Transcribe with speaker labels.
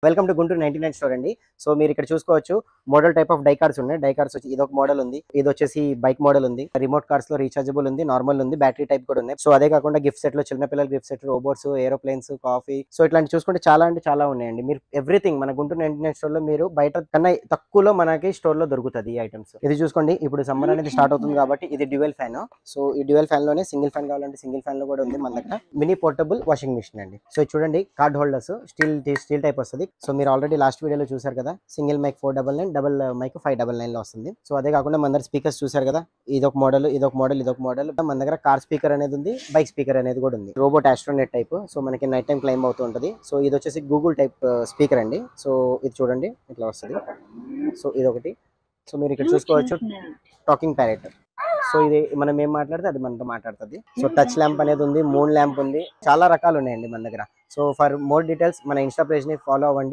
Speaker 1: Welcome to Guntur 99 store అండి. So మీరు ఇక్కడ చూసుకోవచ్చు model type of die cards ఉన్నాయి. డై కార్డ్స్ వచ్చి ఇదొక మోడల్ ఉంది, ఇది వచ్చేసి బైక్ మోడల్ ఉంది, రిమోట్ కార్స్ లో రీచార్జబుల్ ఉంది, నార్మల్ ఉంది, బ్యాటరీ టైప్ కూడా ఉన్నాయి. సో అదే కాకుండా గిఫ్ట్ సెట్ లో చిన్న పిల్లల gift set, robots, aeroplanes, coffee, so ఇట్లాంటి చూసుకుంటే చాలా అంటే చాలా ఉన్నాయండి. మీరు ఎవ్రీథింగ్ మన గుంటూరు 99 స్టోర్ లో మీరు బయట కన్నా తక్కువలో మనకి స్టోర్ లో దొరుకుతుంది ఈ ఐటమ్స్. ఇది చూసుకోండి, ఇప్పుడు సమ్మర్ అనేది స్టార్ట్ అవుతుంది కాబట్టి ఇది డ్యూయల్ ఫ్యాన్. సో ఈ డ్యూయల్ ఫ్యాన్ లోనే సింగిల్ ఫ్యాన్ కావాలంటే సింగిల్ ఫ్యాన్ లో కూడా ఉంది మన దగ్గర. మినీ పోర్టబుల్ వాషింగ్ మిషన్ అండి. సో ఇది చూడండి, కార్డ్ హోల్డర్స్ స్టీల్ టైప్ వస్తుంది. సో మీరు ఆల్రెడీ లాస్ట్ వీడియోలో చూసారు కదా, సింగిల్ మైక్ 499, డబుల్ మైక్ 599 లో వస్తుంది. సో అదే కాకుండా మన దగ్గర స్పీకర్స్ చూసారు కదా, ఇదొక మోడల్, మన దగ్గర కార్ స్పీకర్ అనేది ఉంది, బైక్ స్పీకర్ అనేది కూడా ఉంది, రోబోట్ ఆస్ట్రోనెట్ టైప్. సో మనకి నైట్ టైం క్లైమ్ అవుతూ ఉంటుంది. సో ఇది వచ్చేసి గూగుల్ టైప్ స్పీకర్ అండి. సో ఇది చూడండి ఇట్లా వస్తుంది. సో ఇదొకటి. సో మీరు ఇక్కడ చూసుకోవచ్చు టాకింగ్ ప్యారెట్. సో ఇది మనం ఏం మాట్లాడితే అది మనతో మాట్లాడుతుంది. సో టచ్ ల్యాంప్ అనేది ఉంది, మూన్ ల్యాంప్ ఉంది, చాలా రకాలు ఉన్నాయండి మన దగ్గర. సో ఫర్ మోర్ డీటెయిల్స్ మన ఇన్స్టా పేజ్ ని ఫాలో అవ్వండి.